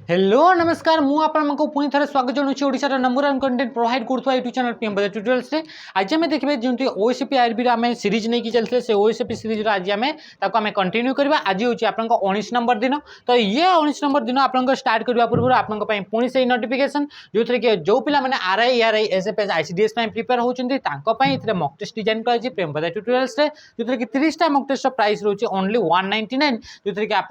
Hello नमस्कार मु आपको पुणी थे स्वागत जनाऊँ ओडिशार नंबर वन कंटेंट प्रोवाइड करुवा YouTube channel PM Bajaj tutorials रे आज आम देखिए जमी ओएसपी आईआरबी आम सीरीज नहीं चलते से ओएसपी सीरीज आज आम कंटिन्यू करवा आज हूँ आप 19 नंबर दिन तो ये 19 नंबर दिन आप स्टार्ट करने पूर्व आपंपाई पुणी से नोटिफिकेशन जो थे कि जो पिला मैंने RI RI SFS ICDS prepare होती मॉक टेस्ट डिजाइन कर प्रेम बजाज ट्यूटोरियल्स रे जो कि 30टा मॉक टेस्ट प्राइस रोचे ओनली 199 जो थे कि आप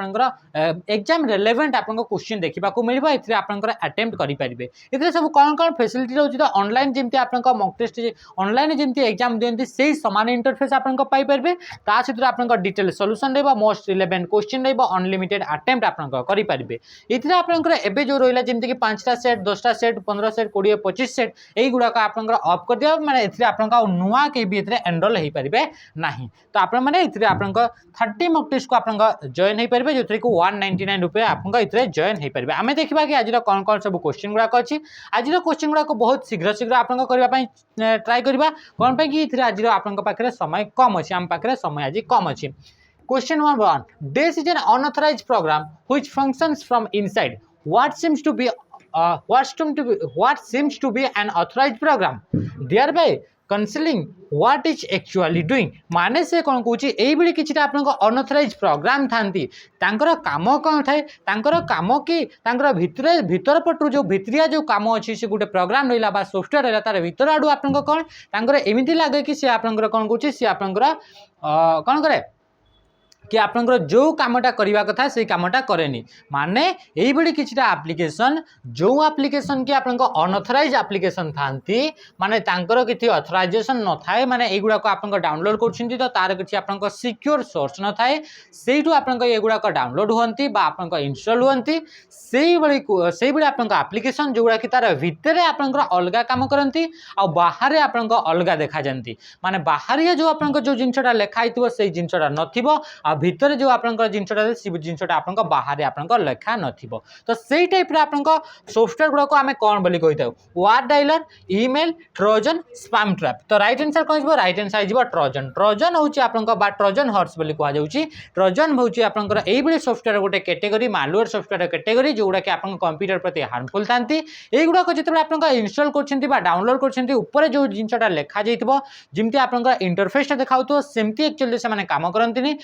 एग्जाम रेलेवेंट आप क्वेश्चन देखिए मिलवा अटेम्प्ट करेंगे ये सब कौन कौन फैसिलिटी रोचे तो ऑनलाइन जमी आप मॉक टेस्ट ऑनलाइन जमी एग्जाम दिखती से सामान इंटरफेस आपरे ता सहित आप detail solution most relevant question unlimited attempt आपरेंगे ये आपंकर जो रहा जमीक 5टा सेट 10टा सेट 15 सेट 20 25 सेट युवाक आप अफ कर दिया मैंने आप नुआ कहीं भी एनरोल हो पारे ना तो आप 30 मॉक टेस्ट को आप जॉइन हो पारे जो थी 199 रुपये आप जॉइन हो पारे आम देखा कि आज कौन कौन सब क्वेश्चन गुड़ाक अच्छी आज क्वेश्चन गुड़ाक बहुत शीघ्र शीघ्र आप ट्राए करवा कौन कि आज आप समय कम अच्छी आम पाखे समय आज कम अच्छी question number 1 this is an unauthorized program which functions from inside what seems to be an authorized program thereby concealing what is actually doing माने से कौन कौन ये किसी अनऑथराइज प्रोग्राम थांती काम कौन थाए काम कि भीतर पटू जो भित्रिया जो काम अच्छी से गोटे प्रोग्राम रहा सॉफ्टवेयर रहा तार भीतर आड़ू आप कौन एमती लगे कि सी आप कौन कौन सी आप कौन करे कि आप जो कामटा करवा कथा से कामटा करेनि माने यही किसी एप्लिकेशन जो एप्लिकेशन की आप अनऑथराइज एप्लिकेशन थांती माने किसी ऑथराइजेशन न थाए माने एगुड़ाक आप डाउनलोड कर तो तार किसी आप सिक्योर सोर्स न थाए से एगुड़ाक डाउनलोड होती आप इनस्टॉल होती से आप एप्लिकेशन जोड़ा कि तार भितर आप अलग काम करती आ बाहर आप अलग देखा जाती माने बाहर जो आप जो जिनटा लिखाई से जिनटा नथिबो भितर जो आप जिनटा जिनटा आप बाहर आप लेखा न तो से टाइप सॉफ्टवेयर गुड़ाक आम कौन बोली कही था ward dialer email Trojan spam trap तो राइट आंसर कौन राइट आंसर हो ट्रोजन ट्रोजन हूँ आप ट्रोजन हॉर्स बोली कहुच्छी ट्रोजन हूँ आपंकर यही सॉफ्टवेयर गोटे कैटेगरी मालवेयर सॉफ्टवेयर कैटेगरी जोड़ा कि आप कंप्यूटर प्रति हार्मफुल था युवाक जो आप इनस्टॉल कर डाउनलोड कर जो जिनटा लिखा जमी आप इंटरफेस देखा सेमती एक्चुअली से काम करती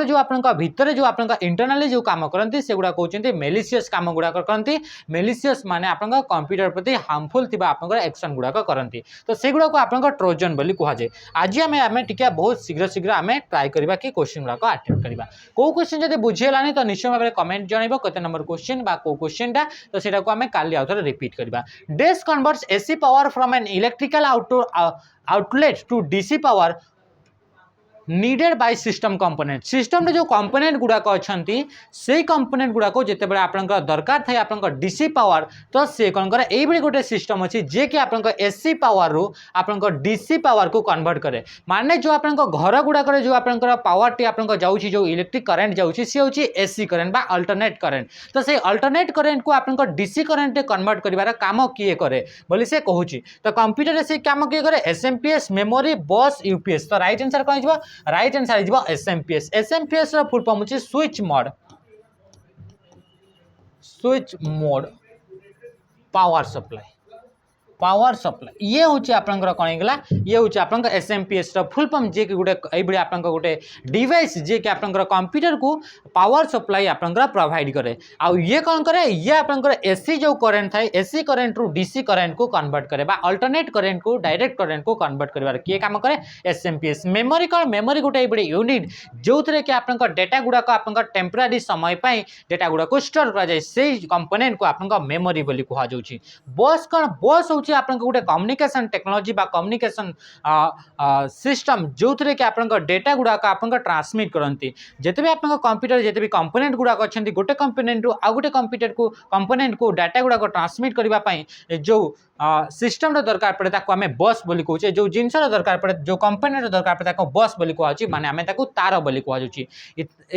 जो आप भितर जो आप इंटरनाली जो काम करती से गुड़ा कहते मेलिशियस काम गुड़ाक करती मेलिशियस माने आप कंप्यूटर प्रति हार्मफुल थी आप एक्शन गुड़ाक करती तो से गुड़ा को आप ट्रोजन बोली कहुए आज आम टिके बहुत शीघ्र शीघ्र आम ट्राए करवा कि क्वेश्चन गुड़ाक अटेम्प्ट करवा कौ क्वेश्चन जब बुझीगलानी तो निश्चय भाव में कमेंट जनइब कत नंबर क्वेश्चन कौ क्वेश्चन टा तो सेटा को आम काली आउ थे रिपीट करवा डेस converts AC power from an electrical outlet to DC power needed by system component system जो कंपोनेंट गुड़ाक अच्छा से कंपोनेंट गुड़ाक जिते बड़े आप दरकार थे आप डीसी पावर तो सी कौन करे यही गोटे सिस्टम अच्छी जे कि आप एसी पावर रु आप डीसी पावर को कन्वर्ट करे माने जो आप घर गुड़ाक जो आप पावर टी आप जाऊँगी जो इलेक्ट्रिक करेन्ट जाऊँगी सी हूँ एसी करेन्ट बा अल्टरनेट करेन्ट तो से अल्टरनेट करेन्ट को आप डीसी करेन्ट कन्वर्ट कर काम किए करे बोली से कहूँ तो कंप्यूटर से काम किए करे एसएमपीएस मेमोरी बस यूपीएस तो राइट आंसर कौन हो right answer is SMPS SMPS रा फुल फॉर्म होची स्विच मोड पावर सप्लाई ये हूँ आपंकर कौन होगा ये हूँ आप एसएमपीएस फुल फॉर्म जे कि गोटे आप गोटे डिवाइस जे कि आप कंप्यूटर को पावर सप्लाई आप प्रोवाइड करे आउ ये कौन करे ये आप एसी जो करेन्ट थाए एसी करेन्ट रु डीसी करेन्ट को कन्वर्ट करे अल्टरनेट करेन्ट को डायरेक्ट करेन्ट को कन्वर्ट कर किए काम करे एसएमपीएस मेमोरी कौन मेमोरी गोटे ये यूनिट जो थे कि आप डेटा गुड़ाक आप टेम्परारी समय पर डेटा गुड़ाक स्टोर कराए से कंपोनेंट को आप मेमोरी बोली कहुच्छी बस कौन बस हूँ आप गोटे कम्युनिकेशन टेक्नोलोजी बा कम्युनिकेशन सिस्टम जो थे कि आप डेटा गुड़ाक आप ट्रांसमिट करती जिते भी आप कंप्यूटर जिते भी कंपोनेंट गुड़ाक अच्छा गोटे कंपोनेंट रु आ गोटे कंप्यूटर को कंपोनेंट को डाटा गुड़ाक ट्रांसमिट करने जो सिस्टम दरकार पड़े आम बस बोली कहे जो जिनस दरकार पड़े जो कंपोनेंट दरकार पड़े बस बोली कहुच्छी माने आम तार बोली कहुच्छी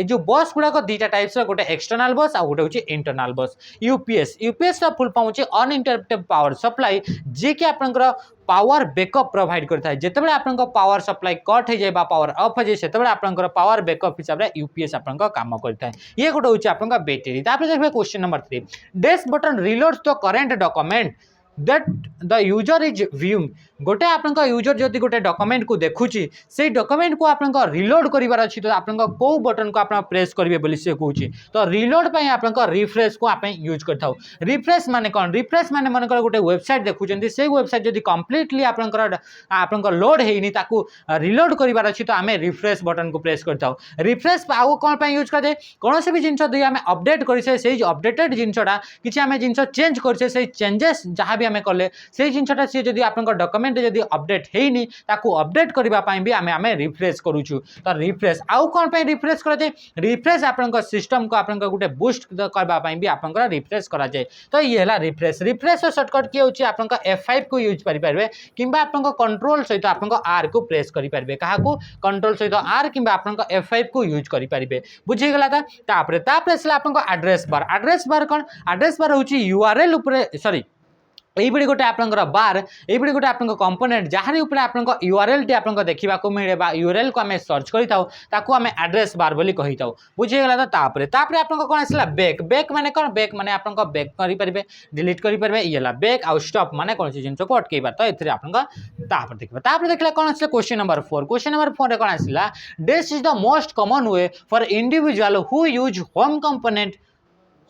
जो बस गुड़ाक दुईटा टाइप्स गोटे एक्सटर्नाल बस आ गोटे हूँ इंटरनाल बस यूपीएस यूपीएस फुल फॉर्म होची अनइंटरप्टेड पावर सप्लाई जी कि आपनकर पावर बैकअप प्रोवाइड करता है जितेबाला आपन पावर सप्लाई कट हो जाए पावर अफ हो जाए से आपन पावर बैकअप हिसाब से यूपीएस आपन काम करता है ये गोटे हूँ आपन बैटेरी देखिए question number 3 dash button reloads the current document that the user is viewing गोटे आपन यूजर जदि गोटे डॉक्यूमेंट को देखुची से डॉक्यूमेंट को आपन रिलोड करिवार अछि तो आपन को बटन को आपन प्रेस करिवे बोली से कहूची तो रिलोड पय आपन रिफ्रेश को आपन यूज करथाउ रिफ्रेश माने कोन रिफ्रेश माने मन गोटे वेबसाइट देखुचंती से वेबसाइट जदि कंप्लीटली आपन लोड हेनी ताकू रिलोड करिवार अछि तो आमे रिफ्रेश बटन को प्रेस करथाउ रिफ्रेश आउ कोन पय यूज करदे कोन से भी जिंस दि आमे अपडेट करिसे से अपडेटेड जिंसटा किछि आमे जिंस चेंज करिसे से चेंजेस जहां भी आमे कले से जिंसटा से जदि आपन डॉक्यूमेंट जदि अपडेट हेनी ताकू अपडेट करबा पय भी आमे रिफ्रेश करूछु तो रिफ्रेश आउ कोन पय रिफ्रेश करा जाय रिफ्रेश आपन सिस्टम को आपन गुटे बूस्ट करबा पय भी आपन रिफ्रेश करा जाय तो ये हला रिफ्रेश रिफ्रेश शॉर्टकट की होची आपन F5 को यूज करि परबे किंबा आपन कंट्रोल सहित आपन R को प्रेस करि परबे कहा को कंट्रोल सहित R किंबा आपन F5 को यूज करि परबे बुझि गेला तापरे आपन एड्रेस बार कोन एड्रेस बार होची URL ऊपर सॉरी এইভাবে গোটে আপনার বার এইভাবে গোটে আপনার কম্পোনেন্ট যাহার উপরে আপনার यूआरएल টি আপনার দেখা মিলে বা यूआरएल को आम सर्च करूँ आम एड्रेस बार बोली कही था बुझीगला तो तापर आपन कौन आसला बैक बैक माने कौन बैक माने आपन बैक करेंगे डिलीट करेंगे ये बैक आउ स्टॉप माने कौन सी जिन को अटकेबार तो ये आप देखा कौन आसा क्वेश्चन नंबर 4 कौन आसला this is the most common way for individual who use home component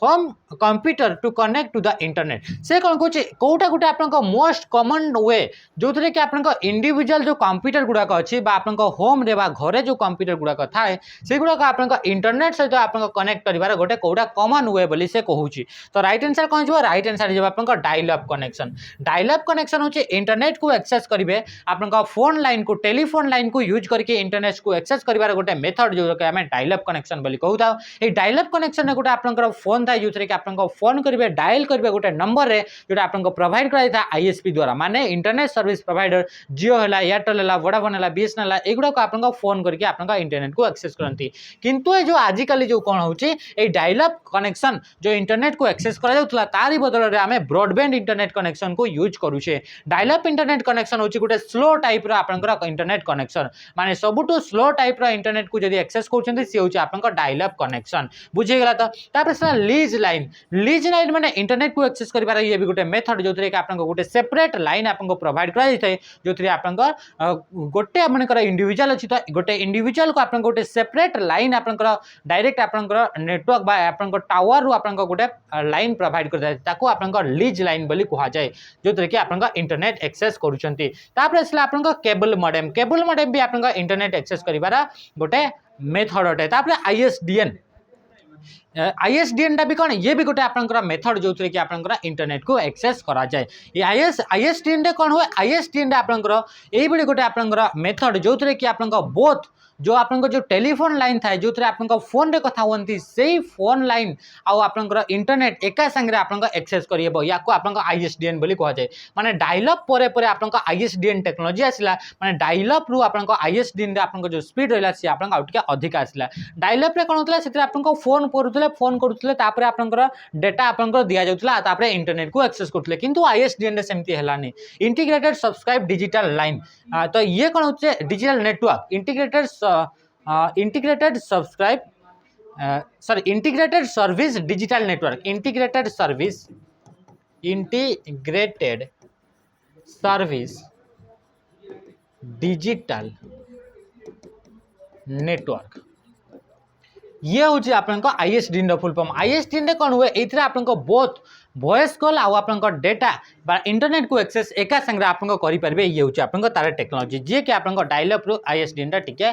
home computer to connect to the internet से कौन कौन कौटा गोटे आप मोस्ट कॉमन वे जो थे कि आप इंडिविजुअल जो कंप्यूटर गुड़ाक अच्छी आप होम रे घरे जो कंप्यूटर गुड़ाक थाए से गुड़ाक आप इंटरनेट सहित आप कनेक्ट कर गोटे कौटा कॉमन वे बोली से कहूँ तो राइट आंसर कौन जो राइट आंसर जो आप डायल अप कनेक्शन हूँ इंटरनेट को एक्सेस करेंगे आप फोन लाइन को टेलीफोन लाइन को यूज करके इंटरनेट को एक्सेस कर गोटे मेथड जो कि आम डायल अप कनेक्शन बोली कहू था ये डायल अप कनेक्शन गोटे आप फोन जो थे कि आप फोन करेंगे डायल करेंगे गोटे नंबर रे जो आपको प्रोवाइड कराई आईएसपी द्वारा माने इंटरनेट सर्विस प्रोवाइडर जियो है एयरटेल है वोडाफोन है बीएसएनएल है एगुड़ा को आप फोन करके आप इंटरनेट को एक्सेस करती किंतु ये जो आजिकल जो कौन होची डायल अप कनेक्शन जो इंटरनेट को एक्सेस करा तारी बदल में आम ब्रॉडबैंड इंटरनेट कनेक्शन को यूज करुचे डायल अप इंटरनेट कनेक्शन होची गोटे स्लो टाइप रो इंटरनेट कनेक्शन माने सबुठु स्लो टाइप रो इंटरनेट को जदी एक्सेस करछन्ती से होची आपन डायल अप कनेक्शन बुझी गेला तो तापर लीज लाइन माने इंटरनेट को एक्सेस करिबार ये भी गोटे मेथड जो कि आपन गोटे सेपरेट लाइन आपन प्रोवाइड करा जाय जो थे आपन गोटे आपन इंडिविजुअल अछि तो गोटे इंडिविजुअल को आपन गोटे सेपरेट लाइन आपन डायरेक्ट आपन नेटवर्क बा आपन टावर रु आपन गोटे लाइन प्रोवाइड कर जाय ताको आपन लीज लाइन बोली कहा जाय जो थे कि आपन इंटरनेट एक्सेस करूछन्ती तापर असला आपन केबल मॉडेम भी आपन इंटरनेट एक्सेस करिबार गोटे मेथड अटे तापर आईएसडीएन टा भी कौन ये भी गोटे आपन मेथड जो थे कि आपन इंटरनेट को एक्सेस करा जाए ये आईएसडीएन टा कौन हुए आईएसडीएन टा आपन ये गोटे आपन मेथड जो थे कि आपन बोथ जो आपन जो टेलीफोन लाइन था जो थे आपन फोन रे कथा हुंती से फोन लाइन आउ आपन इंटरनेट एका संगे आपन एक्सेस करियबो या को आपन आईएसडीएन बोली कहा जाए माने डायल अप परे आपन आईएसडीएन टेक्नोलॉजी आसला माने डायल अप रु आपन आईएसडीएन रे आपन जो स्पीड रहला से आपन आउट के अधिक आसला डायल अप रे कोन होतला से आपन फोन करूथले तापर आपन डेटा आपन दिया जाउतला तापर इंटरनेट को एक्सेस करथले किंतु आईएसडीएन रे सेमती हेलानी इंटीग्रेटेड सब्सक्राइब डिजिटल लाइन तो ये कौन होचे digital network integrated service digital network integrated service digital network ये हूँ आपन आईएसडीएन फुल फॉर्म आईएसडीएन कौन हुए ये आपन बोथ वॉइस कॉल आउ आपन डेटा बा इंटरनेट को एक्सेस एका संगे आपन करेंगे ये हूँ आपन तार टेक्नोलॉजी जी कि आपन डायल अप रु आईएसडीएन टिके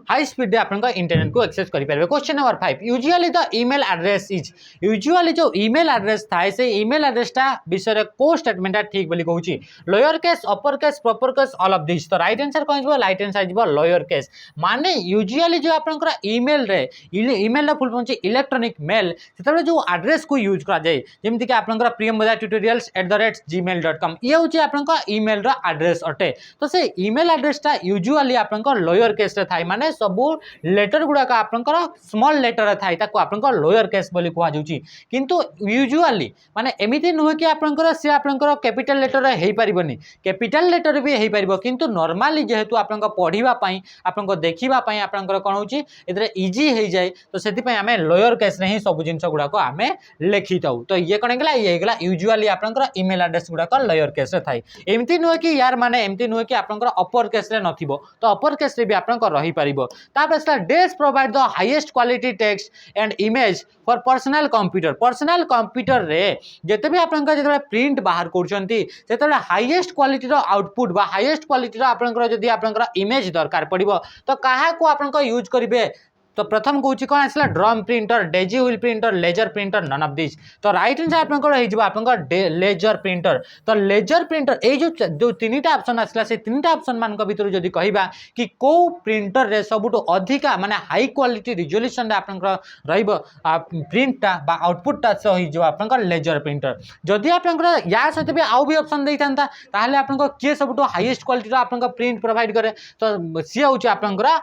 हाई स्पीड आपन इंटरनेट को एक्सेस करेंगे question number 5 usually the email address is usually जो ईमेल एड्रेस थाए से ईमेल एड्रेस टा विषय को स्टेटमेंट ठीक बोली कहूँ lower case upper case proper case all of this तो राइट आंसर कौन हो राइट आंसर जीव लोअर केस माने यूजुअली जो आपन ईमेल रे ईमेल रा फुल फॉर्म इलेक्ट्रॉनिक मेल से जो एड्रेस को यूज करा जाए जेमति कि आपन प्रियमोदा tutorials@gmail.com ये हूँ आपन ईमेल रा एड्रेस अटे तो से ईमेल एड्रेस टा यूजुअली आपन लोअर केस रे थाए माने माने सबू लेटर गुड़ाक आपंकर स्मॉल लेटर थाए ताको आपंकर लोअर केस बोली कहा जाउची किंतु यूजुअली माने एमिति नुहे कि आपंकर से आपंकर कैपिटल लेटर हे परिबनी कैपिटल लेटर भी हे परिबो किंतु नॉर्मली जेहेतु आपंकर पढ़िबा पई आपंकर देखिबा पई आपंकर कोन होची एतरे इजी हे जाय तो सेति पई हमें लोअर केस रे ही सब जिंस गुड़ाक आमे लिखि ताऊ तो ये कौन गला ये गला यूजुअली आपंकर ईमेल एड्रेस गुड़ाक लोअर केस रे थाए एमती नुहे कि यार माने एमती नुहे कि आपंकर अपर केस रे नथिबो तो अपर केस रे भी आपंकर रही परिबो तापर सर डेस provide the highest quality text and image for personal computer रे जेते भी आपंकर जेते प्रिंट बाहर करछंती सेते हाईएस्ट क्वालिटी रो आउटपुट बा हाईएस्ट क्वालिटी रो आपंकर जदी आपंकर इमेज दरकार पड़िबो तो काहा को आपंकर यूज करिवे तो प्रथम कौन आसला drum printer daisy wheel printer laser printer none of this तो राइट आंसर आपंकर लेजर प्रिंटर तो लेजर प्रिंटर ए जो तीनटा ऑप्शन आसला से तीनटा ऑप्शन मान भीतर जदी कहिबा कि को प्रिंटर रे सबुटो अधिका माने हाई क्वालिटी रिजोल्यूशन रे आपंकर रहइबो प्रिंटटा बा आउटपुटटा से होई जो आपंकर लेजर प्रिंटर जदी आपंकर या सहित भी आउ भी ऑप्शन देइतांता ताहले आपंकर के सबुटो हाईएस्ट क्वालिटी रो आपंकर प्रिंट प्रोवाइड करे तो सी होची आपंकर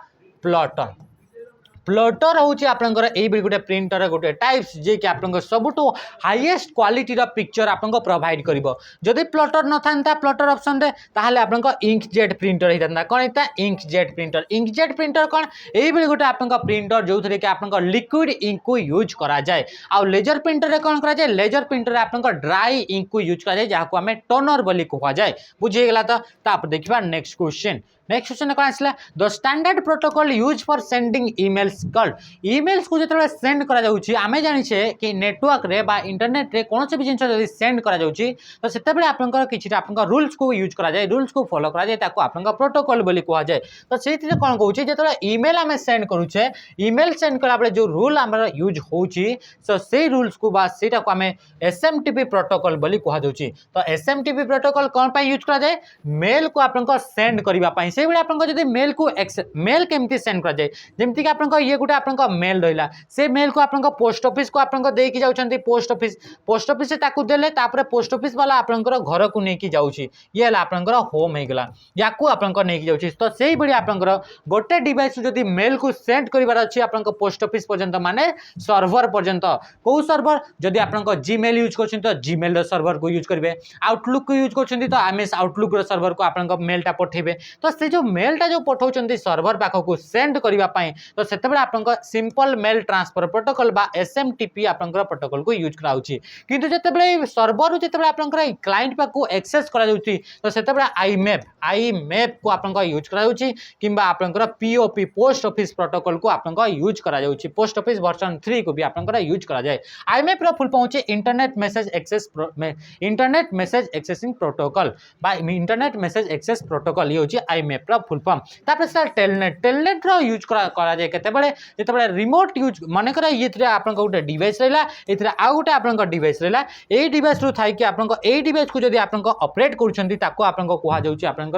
प्लॉटर प्लॉटर हूँ आपंकर ये गोटे प्रिंटर गोटे टाइप्स जे कि आपंकर सबुठ हाईएस्ट क्वालिटी पिक्चर आपको प्रोवाइड कर जदि प्लॉटर न था प्लॉटर ऑप्शन रे ताहले आपंकर इंकजेट प्रिंटर होता कौन होता इंकजेट प्रिंटर कौन ये गोटे आपंकर प्रिंटर जो थे कि आपंकर लिक्विड इंक को यूज करा जाए आ लेजर प्रिंटर रे कौन करा जाए लेजर प्रिंटर रे आपंकर ड्राई इंक को यूज करा जाए जहाँ को आम टोनर बोली कहा जाए बुझीगला तो देखा नेक्स्ट क्वेश्चन कौन आसला the standard protocol use for sending emails called emails को जो सेंड करा जाउची आमे जानिछे कि नेटवर्क रे बा इंटरनेट रे कोनोसी भी जिंस जदि सेंड करा जाउची तो सेते बेले आपनकर किछि आपनकर रूल्स को यूज करा जाए रूल्स को फॉलो करा जाए ताको आपनकर प्रोटोकॉल बोली कहा जाए तो सेति कोन कहउची जेतले ईमेल आमे सेंड करूछे ईमेल सेंड कला बेले जो रूल हमर यूज होउची सो से रूल्स को बा सेटा को आमे एसएमटीपी प्रोटोकॉल बोली कहा जाउची तो एसएमटीपी प्रोटोकॉल कोन पय यूज करा जाए मेल को आपनकर सेंड करिवा पय से बेले आपनकर जदि मेल केमती सेंड करा जाए जेमति कि आपनकर ये गुटे आपनकर मेल रहिला से मेल को आपनकर पोस्ट ऑफिस को आपनकर देई कि जाउछंती पोस्ट ऑफिस से ताकू देले तापर पोस्ट ऑफिस वाला आपनकर घर को नै कि जाउची ये हला आपनकर होम हे गेला याकू आपनकर नै कि जाउची तो सेही बडी आपनकर गोटे डिवाइस जदि मेल को सेंड करिवार अछि आपनकर पोस्ट ऑफिस पर्यंत माने सर्वर पर्यंत को सर्वर जदि आपनकर जीमेल यूज करछन तो जीमेल रो सर्वर को यूज करबे आउटलुक को यूज करछन तो एमएस आउटलुक रो सर्वर को आपनकर मेलटा पठेबे तो से जो मेलटा जो पठाउछंती सर्वर पाखो को सेंड करिवा पई तो सेते बेला आपनकर सिंपल मेल ट्रांसफर प्रोटोकॉल बा एसएमटीपी आपनकर प्रोटोकॉल को यूज कराउची किंतु जेते बेले सर्वर जेते बेले आपनकर क्लाइंट पाखो एक्सेस करा जाउची तो सेते बेले आईमेप को आपनकर यूज करा जाउची किंबा आपनकर पीओपी पोस्ट ऑफिस प्रोटोकॉल को आपनकर यूज करा जाउची पोस्ट ऑफिस वर्जन 3 को भी आपनकर यूज करा जाए आईमेप रो फुल पहुंचे इंटरनेट मैसेज एक्सेसिंग प्रोटोकॉल बा इंटरनेट मैसेज एक्सेस प्रोटोकॉल ये होची आईमेप रो फुल फॉर्म तापर सर टेलनेट रो यूज करा जाए केते बेले जेते बेले रिमोट यूज माने करा ये आपन गोटे डिवाइस रहला एथरे आ गोटे आपन डिवाइस रहला ए डिवाइस रो थाई कि आपन ए डिवाइस को जदी आपन ऑपरेट करूछंती ताको आपन कहा जाउची आपन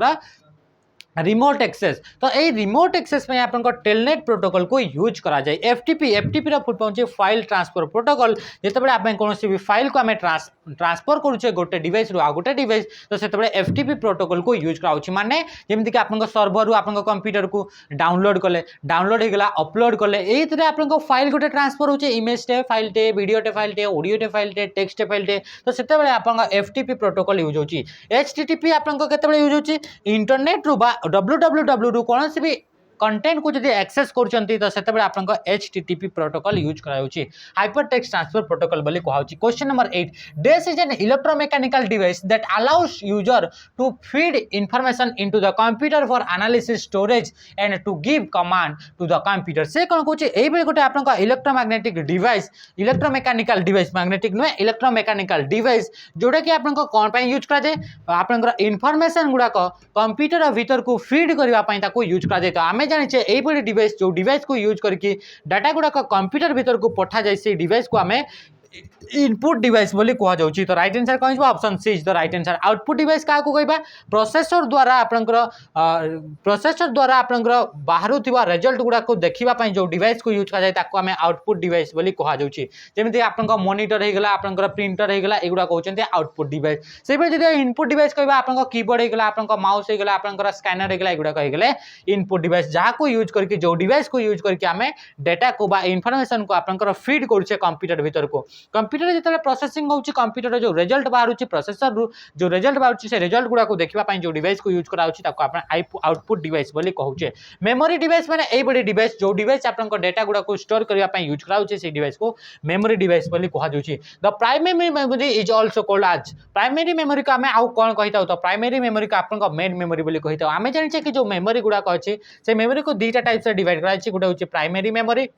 रिमोट एक्सेस तो ये रिमोट एक्सेस में आपन टेलनेट प्रोटोकॉल को यूज करा जाए एफटीपी रो फुल पहुंचे फाइल ट्रांसफर प्रोटोकॉल जेते बेले आपन कोनोसी भी फाइल को हमें ट्रांसफर करूचे गोटे डिवाइस रो आ गोटे डिवाइस तो सेते बेले एफटीपी प्रोटोकॉल को यूज कराउची माने जेमति कि आपन सर्वर रो आपन कंप्यूटर को डाउनलोड हेगला अपलोड कले एथरे आपन फाइल गोटे ट्रांसफर होचे इमेज टे फाइल टे वीडियो टे फाइल टे ऑडियो टे फाइल टे टेक्स्ट टे फाइल टे तो सेते बेले आपन एफटीपी प्रोटोकॉल यूज होची एचटीटीपी आपन केते बेले यूज होची इंटरनेट रो बा www रू कौन सी भी कंटेंट को जब एक्सेस करछंती तो सेते बेले आपन एचटीटीपी प्रोटोकॉल यूज कराउची हाइपर टेक्स्ट ट्रांसफर प्रोटोकॉल बोली कहाउची question number 8 this is an electromechanical device that allows user to feed information into the computer for analysis storage and to give command to the computer से कोन कहूची एई बेले गोटे आपन electromagnetic device electromechanical device magnetic नुए electromechanical device जोटा कि आपन कोन पय यूज करा जाय आपन इंफॉर्मेशन गुडा को कंप्यूटर भीतर को फीड करबा पय ताको यूज करा जाय तो आमे जानिछे एई बडी डिवाइस जो डिवाइस को यूज करके डाटा गुडा को कंप्यूटर भीतर को पठा जाय से डिवाइस को आमे इनपुट डिवाइस बोली कह जाउची। तो राइट आंसर कौन option C is the right answer. Output device क्या को कहबा प्रोसेसर द्वारा आपनकर बाहरुथिबा रिजल्ट गुडा को देखिबा पई जो डिवाइस को यूज करा ताको हमें आउटपुट डिवाइस बोली कह जाउची। जेमिति आपनकर मॉनिटर हे गेला आपनकर प्रिंटर हे गेला एगुडा कहउचंती आउटपुट डिवाइस। सेबे जदि इनपुट डिवाइस कहबा आपनकर कीबोर्ड हे गेला आपनकर माउस हे गेला आपनकर स्कैनर हे गेला एगुडा कह गेले इनपुट डिवाइस जहा को यूज करके जो डिवाइस को यूज करके हमें डेटा को बा इंफॉर्मेशन को आपनकर फीड करछे कंप्यूटर भीतर को। कंप्यूटर जिते प्रोसेसिंग होची कंप्यूटर जो रिजल्ट बाहर प्रोसेसर रु जो रिजल्ट बाहर से रिजल्ट गुडा को देखिबा पई जो डिवाइस को यूज करा होची ताको आपण आउटपुट डिवाइस बोली कहउचे। मेमोरी डिवाइस माने एई बडी डिवाइस जो डिवाइस आपनकर डेटा गुडा को स्टोर करिया पई यूज करा होची से डिवाइस को मेमोरी डिवाइस बोली कहा जाउची। The primary memory is also called as primary memory का हमें आउ कोन कहिताउ तो प्राइमरी मेमोरी का आपनकर मेन मेमोरी बोली कहिताउ। हमें जानि कि जो मेमोरी गुडा को अछि से मेमोरी को दीटा टाइप से डिवाइड करा अछि। गुडा होची प्राइमरी मेमोरी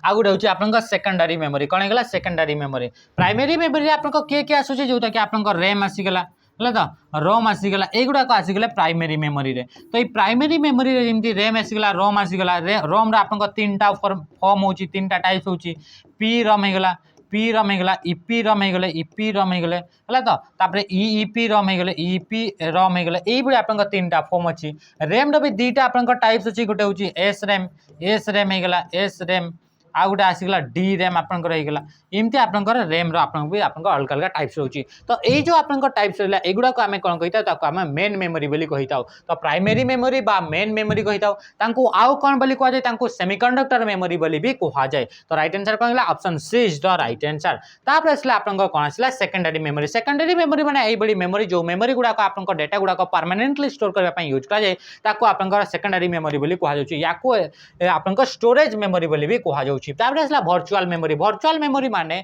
आ गोटे हूँ आप सेकेंडरी मेमोरी कौन है सेकेंडरी मेमोरी। प्राइमरी मेमोरी आप किए आसूँ जोटा कि आप रैम आसीगला है तो रोम आसीगला युड़ाक आसीगले प्राइमरी मेमोरी रे। तो ये प्राइमरी मेमोरी रे जमी रैम आसीगला रोम आसीगला रोम आप तीन टा फॉर्म हो तीन टा टाइप्स होची पी रम होगा पी रम होगा इपी रम होगा इपी रम होगा है तो तापर ईपी रम होगा ईपी रम होगा ये आप तीन टा फॉर्म अच्छी। रैम रो भी दीटा आप टाइप्स अच्छी गोटे हूँ एस रैम होगा एस रैम आ गोटे आसीगला डी रैम आपंकर होगा एमती आपंकर रैम भी आप अलग अलग टाइप्स होची। तो ये जो आप टाइप्स रहा एगुड़ा को आम कौन कही आम मेन मेमोरी बोली कही था। तो प्राइमरी मेमोरी बा मेन मेमोरी कही था आउ कौन बोली कह जाए सेमीकंडक्टर मेमोरी बोली भी कह जाए। तो राइट आंसर कौन है option C is the right answer. तापर आसला आप कौन आसला सेकेंडरी मेमोरी। सेकेंडरी मेमोरी माने यही बड़ी मेमोरी जो मेमोरी गुड़ाक आप डेटा गुड़ाक परमानेंटली स्टोर करने यूज कराए आप सेकेंडरी मेमोरी बोली कह जाए या आप स्टोरेज मेमोरी बोली भी कह जाए। Virtual memory. वर्चुअल मेमोरी माने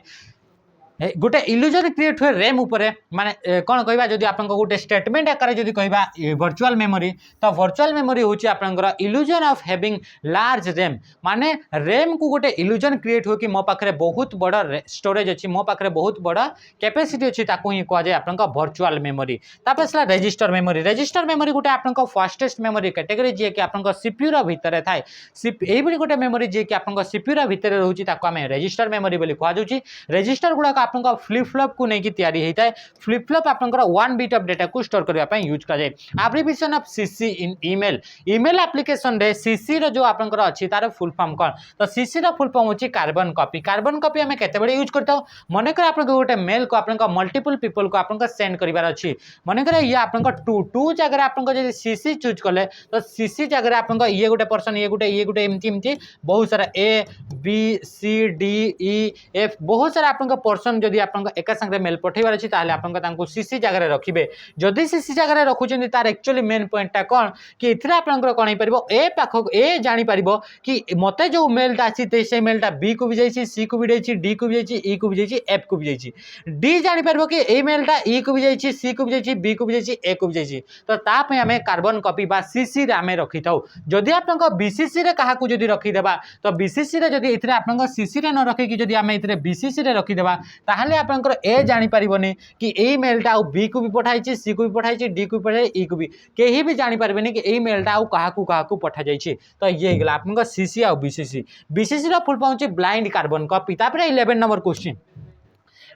गोटे इल्यूजन क्रिएट हुए रैम उपरे माने कौन कहबा जदि आप गोटे स्टेटमेंट आकार जदि कहबा वर्चुअल मेमोरी तो वर्चुअल मेमोरी होची आपनकर illusion of having large RAM माने रैम को गोटे इल्यूजन क्रिएट हो कि मो पाखरे बहुत बड़ स्टोरेज अच्छी मो पाखरे बहुत बड़ कैपेसिटी अच्छी ताको ही कह जाए आपनकर वर्चुअल मेमोरी। तापर सला रजिस्टर मेमोरी। रजिस्टर मेमोरी गोटे आपनकर फास्टेस्ट मेमोरी कैटेगरी जे कि आपनकर सीपीयू रो भितर थाए एई बडी गोटे मेमोरी जे कि आपनकर सीपीयू रो भितर रहउची ताको हमें रजिस्टर मेमोरी बोली कह जाउची। रजिस्टर गुडा आपनका फ्लिप फ्लॉप को लेकिन तैयारी होता है। फ्लिप फ्लॉप आपनकर 1 बिट ऑफ डेटा को स्टोर करने यूज कराए। Abbreviation of CC in email. Email application रे सीसी रो जो आपनकर अच्छी तार फुल फॉर्म कौन तो सीसी रो फुल फॉर्म होची कार्बन कॉपी। कार्बन कॉपी हमें केते बडे यूज करता मन कर आपन गोटे मेल को आपन मल्टीपल पीपल को आपन सेंड करिवार अछि मन कर ये आपन टू जगह आपन जदि सीसी चूज कले तो सीसी जगह आपन ये गोटे पर्सन ये गोटे एमती बहुत सारा A B C D E F बहुत सारा आपन पर्सन जदि आपन एक संगे मेल पठेबार अछि ताले आपन तांको सीसी जगह रखिबे। जदि सीसी जगह रखुचंदी तार एक्चुअली मेन पॉइंटटा कोन कि इथरा आपन कोन ही परबो ए पाखो ए जानि परबो कि मते जो मेलटा अछि ते से मेलटा बी को भी जाइछि सी को भी जाइछि डी को भी जाइछि ई को भी जाइछि एफ को भी जाइछि। डी जानि परबो कि ए मेलटा ई को भी जाइछि सी को भी जाइछि बी को भी जाइछि ए को भी जाइछि। तो ता पे हमें कार्बन कॉपी बा सीसी रे हमें रखिथाउ। जदि आपन बीसीसी रे काहा को जदि रखि देबा तो बीसीसी रे जदि इथरे आपन सीसी रे न रखि कि जदि हमें इथरे बीसीसी रे रखि देबा ताहले आपनकर ए जानि परिबनी कि ए मेलटा आ बी को भी पठाइछि सी को भी पठाइछि डी को भी पठाइ ई को भी केही भी जानि परिबनी कि ए मेलटा आ काहा को पठा जाइछि। तो ये गेला आपनकर सीसी आ बीसीसी। बीसीसी रो फुल फॉर्म होछि ब्लाइंड कार्बन कॉपी। तापर 11 number question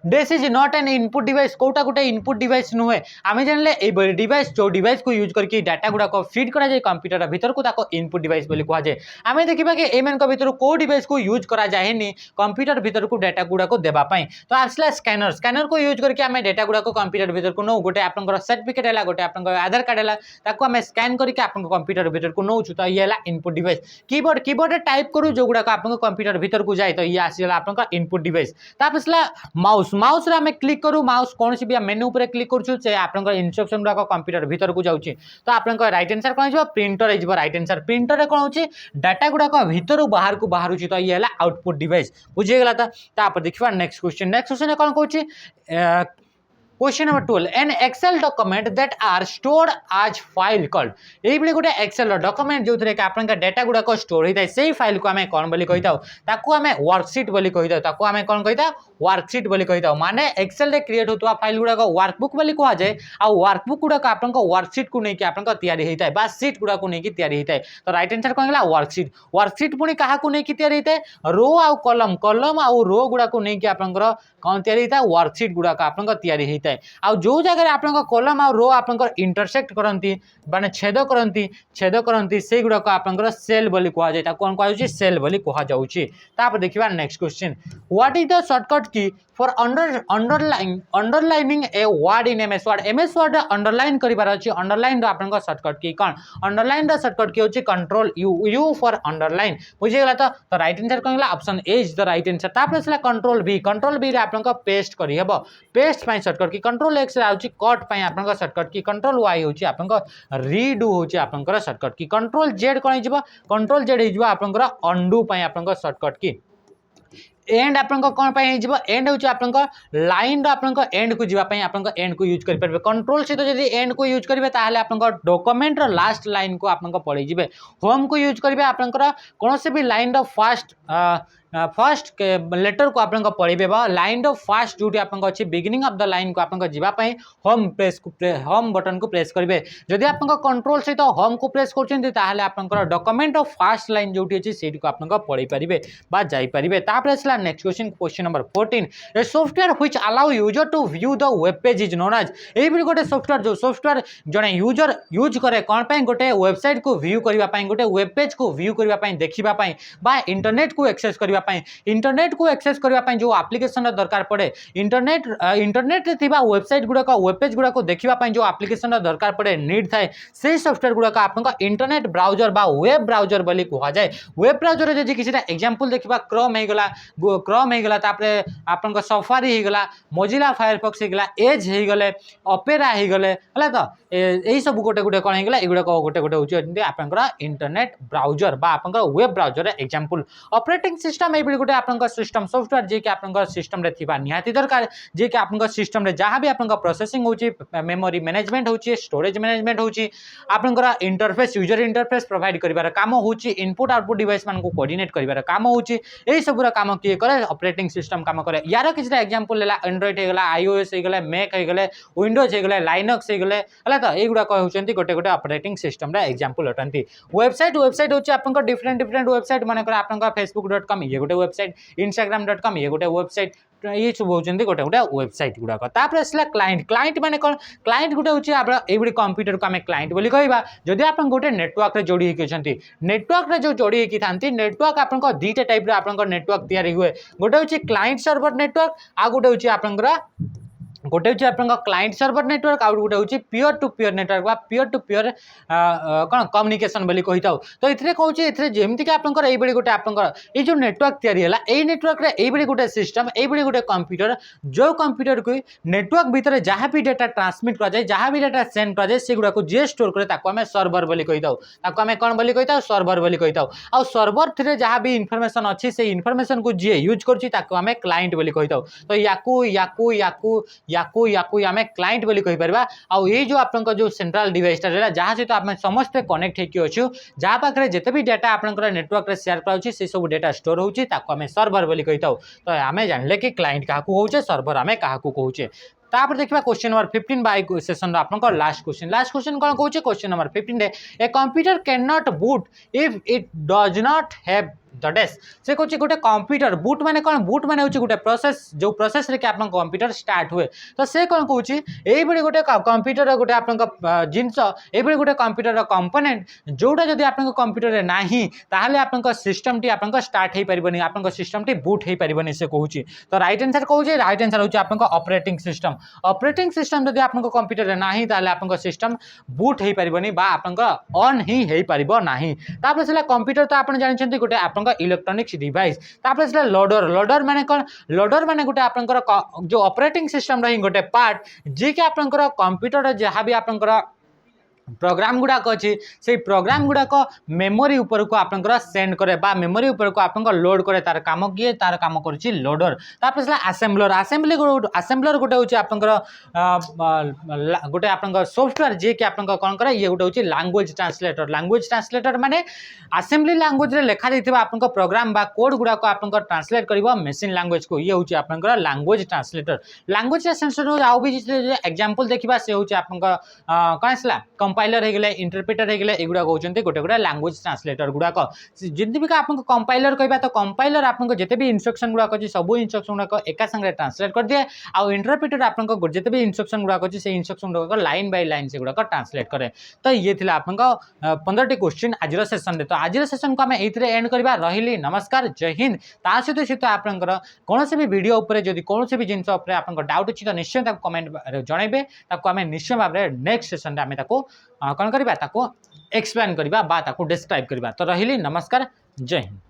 this is not an input device. कोटा गोटे इनपुट डिवाइस नुहे आम जानले ए डिवाइस जो डिवाइस को यूज करके डाटा गुड़ा को फीड करा जाए कंप्यूटर भीतर को ताको इनपुट डिवाइस बोली कहा जाए। आम देखा कि एम भीतर को डिवाइस को यूज करा जाए कंप्यूटर भीतर को डाटा गुड़ा को देवाई। तो आसला स्कैनर। स्कैनर को यूज करके आम डाटा गुड़ा को कंप्यूटर भीतर को नौ गोटे आप सर्टिफिकेट है गोटे आप आधार कार्ड है ताको आम स्कैन करके आप कंप्यूटर भीतर को नौ। तो ये input device. Keyboard keyboard type करूँ जो गुड़ा आप कंप्यूटर भीतर को जाए तो ये आसला आप इनपुट डिवाइस। तापसला माउस। माउस रे हमें क्लिक करूँ माउस कौन सी भी मेनू पर क्लिक करूँ आप इनस्ट्रक्शन गुड़ा कंप्यूटर भीतर को जाऊँगी। तो आप राइट आंसर कौन हो प्रिंटर हो राइट आंसर। प्रिंटर कौन हो डाटा गुड़ाक भीतर बाहर को बाहर। तो ये आउटपुट डिवाइस बुझीगला। तो देखिए नेक्स्ट क्वेश्चन। नेक्स्ट क्वेश्चन कौन कौन question number 12 an Excel document that are stored as file called एई बले गोटे एक्सेल डॉक्यूमेंट जो थरे कि आपन का डाटा गुडा को स्टोर होता है सेही फाइल को हमें कोन बोली कहिताउ ताकू हमें वर्कशीट बोली कहिताउ ताकू हमें कोन कहिता वर्कशीट बोली कहिताउ माने एक्सेल रे क्रिएट होतवा फाइल गुडा को वर्कबुक बोली कहा जाय आ वर्कबुक गुडा को आपन को वर्कशीट को नै कि आपन को तैयारी हेता है बा शीट गुडा को नै कि तैयारी हेता है तो राइट आंसर कोन गेला वर्कशीट पुनी काहा को नै कि तैयारी हेता है रो आ कॉलम कॉलम आ रो गुडा को नै कि आपन को कोन तैयारी हेता है वर्कशीट गुडा का आपन को तैयारी हेता है आ जो जगह आपन कॉलम आ रो आपन इंटरसेक्ट करंती माने छेद करंती से गुडा को आपन सेल बोली कहा जाय ता कोन कहा जाय सेल बोली कहा जाउची तापर देखिबा next question what is the shortcut key for underlining a word in MS Word underline करिबार अछि अंडरलाइन द आपन को शॉर्टकट की कोन अंडरलाइन द शॉर्टकट की होची कंट्रोल यू फॉर अंडरलाइन बुझे गेला तो राइट आंसर कोन गेला option A is the right answer तापर सेला कंट्रोल बी रे आपन को पेस्ट करि हेबो पेस्ट पई शॉर्टकट की कंट्रोल एक्स रे आउची कट पई आपन को शॉर्टकट की कंट्रोल वाई होची आपन को रीडू होची आपन को शॉर्टकट की कंट्रोल जेड कोन हिजबो कंट्रोल जेड हिजबो आपन को अंडू पई आपन को शॉर्टकट की एंड आपन को कोन पई हिजबो एंड होची आपन को लाइन रो आपन को एंड को जिबा पई आपन को एंड को यूज करि परबे कंट्रोल से तो जदी एंड को यूज करबे ताहाले आपन को डॉक्यूमेंट रो लास्ट लाइन को आपन को पढि जिबे होम को यूज करबे आपन को कोनोसे भी लाइन रो फर्स्ट लेटर को आपन को पढिबे बा लाइन रो फर्स्ट जोटी आपन को अछि बिगिनिंग ऑफ द लाइन को आपन को जिबा पई होम बटन को प्रेस करबे जदी आपन को कंट्रोल से तो होम को प्रेस करछन्ती ताहाले आपन को डॉक्यूमेंट रो फर्स्ट लाइन जोटी अछि सेटी को आपन को पढि परिबे बा जाई परिबे तापर असला next question number 14 a software which allow user to view the web page is known as a भी गोटे सॉफ्टवेयर जो सॉफ्टवेयर जने यूजर यूज करे कोन पई गोटे वेबसाइट को व्यू करबा पई गोटे वेब पेज को व्यू करबा पई देखिबा पई बा इंटरनेट को एक्सेस करबा पई इंटरनेट को एक्सेस करबा पई जो एप्लीकेशन दरकार पड़े इंटरनेट रे थिबा वेबसाइट गुडा को वेब पेज गुडा को देखिबा पई जो एप्लीकेशन दरकार पड़े नीड थाए से सॉफ्टवेयर गुडा का आपन का इंटरनेट ब्राउजर बा वेब ब्राउजर बोली कहा जाय वेब ब्राउजर रे जे किछटा एग्जांपल देखिबा क्रोम हे गला तापरे आपन को सफारी हे गला मोजिला फायरफॉक्स हे गला एज हे गले ओपेरा हे गले हला तो एई सब गोटे गोटे कोन हे गला एगुडा को गोटे गोटे होची आपन का इंटरनेट ब्राउजर बा आपन का वेब ब्राउजर रे एग्जांपल ऑपरेटिंग सिस्टम ए गोटे आपन का सिस्टम सॉफ्टवेयर जे कि आपन का सिस्टम रे थिबा निहाती दरकार जे कि आपन का सिस्टम रे जहां भी आपन का प्रोसेसिंग होची मेमोरी मैनेजमेंट होची स्टोरेज मैनेजमेंट होची आपन का इंटरफेस यूजर इंटरफेस प्रोवाइड करिवार काम होची इनपुट आउटपुट डिवाइस मान को कोऑर्डिनेट करिवार काम होची एई सबुरा काम किए करे ऑपरेटिंग सिस्टम काम करे यार किछटा एग्जांपल लेला एंड्रॉइड हे गला आईओएस हे गला मैक हे गले विंडोज हे गले लाइनक्स हे गले हला तो एई गुडा कहउचंती गोटे गोटे ऑपरेटिंग सिस्टम रे एग्जांपल अटंती वेबसाइट होची आपन का डिफरेंट वेबसाइट माने करे आपन का facebook.com ये गोटे वेबसाइट instagram.com ये गोटे वेबसाइट ये सब होचंती गोटे गोटे वेबसाइट गुडा तापर असला क्लाइंट माने कोन क्लाइंट गोटे होची आपन एबडी कंप्यूटर को हमें क्लाइंट बोली कहबा जदि आपन गोटे नेटवर्क रे जोड़ी हेकि छंती नेटवर्क रे जो जोड़ी हेकि थांती नेटवर्क आपन को दीटा टाइप रे आपन को नेटवर्क तयारी हुए गोटे होची क्लाइंट सर्वर नेटवर्क आ गोटे होची आपन गोटे होची आपन क्लाइंट सर्वर नेटवर्क आउट गोटे होची पीयर टू पीयर नेटवर्क बा पीयर टू पीयर कोन कम्युनिकेशन बोली कहिताउ तो इथरे कहउची इथरे जेमति कि आपन एई बडी गोटे आपन ए जो नेटवर्क तयारी हला एई नेटवर्क रे एई बडी गोटे सिस्टम एई बडी गोटे कंप्यूटर जो कंप्यूटर को नेटवर्क भीतर जहां भी डाटा ट्रांसमिट करा जाय जहां भी डाटा सेंड करा जाय से गुडा को जे स्टोर करे ताको हमें सर्वर बोली कहिताउ ताको हमें कोन बोली कहिताउ सर्वर बोली कहिताउ आ सर्वर थरे जहां भी इंफॉर्मेशन अछि से इंफॉर्मेशन को जे यूज करछि ताको हमें क्लाइंट बोली कहिताउ तो याकू आमे क्लाइंट बोली कहि परबा आ ए जो आपन को जो सेंट्रल डिवाइस ता जहां से तो आपन समस्त कनेक्ट हेकि अछु जहां पाखरे जते भी डाटा आपन को नेटवर्क रे शेयर कराउछि से सब डाटा स्टोर होउछि ताको हमें सर्वर बोली कहिताउ तो आमे जानले कि क्लाइंट काहाकू होउछे सर्वर आमे काहाकू कहउछे तापर देखिबा क्वेश्चन नंबर 15 बाय सेशन आपन को लास्ट क्वेश्चन कोन कहउछे क्वेश्चन नंबर 15 रे a computer can not boot if it does not have the desk से कहउछे गोटे कंप्यूटर बूट माने कोन बूट माने होउछे गोटे प्रोसेस जो प्रोसेस रे कि आपन कंप्यूटर स्टार्ट हुए तो से कोन कहउछे एई बडी गोटे कंप्यूटर गोटे आपन जिंस एई बडी गोटे कंप्यूटर कंपोनेंट जोटा जदी आपन कंप्यूटर रे नाही ताहाले आपन सिस्टम टी आपन स्टार्ट हे परिबनी आपन सिस्टम टी बूट हे परिबनी से कहउछे तो राइट आंसर कहउछे राइट आंसर होउछे आपन ऑपरेटिंग सिस्टम जदी आपन कंप्यूटर रे नाही ताहाले आपन सिस्टम बूट हे परिबनी बा आपन ऑन ही हे परिबो नाही तापर सेला कंप्यूटर तो आपन जानिछंती गोटे आपन इलेक्ट्रॉनिक्स डिवाइस तापर सेला लोडर माने कोन लोडर माने गोटे आपन जो ऑपरेटिंग सिस्टम रही गोटे पार्ट जे कि आपन कंप्यूटर जहां भी आपन प्रोग्राम गुड़ाक अच्छी से प्रोग्राम गुड़ाक मेमोरी उपर को आपंकर सेंड करे बा मेमोरी उपर को आपंकर लोड करे तार काम किए तार काम करुच्ची लोडर तापर आसेम्बलर आसेम्बलर गोटे हूँ आपंकर गोटे आपंकर सॉफ्टवेयर जी कि आपंकर कौन करे ये गोटे हूँ लैंग्वेज ट्रांसलेटर माने असेंबली लैंग्वेज रे लिखा जाइथिबा आपंकर प्रोग्राम बा कोड गुड़ाक आपंकर ट्रांसलेट करिवो मशीन लैंग्वेज को ये हूँ आपंकर लैंग्वेज ट्रांसलेटर आउ भी एग्जांपल देखिबा से हूँ आपंकर कौन आसला कंपाइलर हो गले इंटरप्रेटर हो गले एगुड़ा कहते गोटे गोटे लैंग्वेज ट्रांसलेटर गुड़ाक जदि भी आपको कंपाइलर कहबा तो कंपाइलर आपको जिते भी इंस्ट्रक्शन गुड़ाक अच्छी सब इंस्ट्रक्शन गुड़ाक एका संगे ट्रांसलेट कर दिए आउ इंटरप्रेटर आपको जिते भी इंस्ट्रक्शन गुड़ाक अच्छी से इंस्ट्रक्शन गुड़ाक लाइन बाय लाइन से गुड़ाक ट्रांसलेट करे तो ये थी आपको 15टी क्वेश्चन आज सेसन तो आज सेसन को आम ये एंड करवा रही नमस्कार जय हिंद ता सहित सहित आपंकर कौन भी वीडियो उपर जदि कौन भी जिनस आप डाउट अच्छी तो निश्चय कमेंट जनइबे आम निश्चय भाव में नेक्स्ट सेसन में कौन करवा एक्सप्लेन करवा डिस्क्राइब करवा तो रही नमस्कार जय हिंद।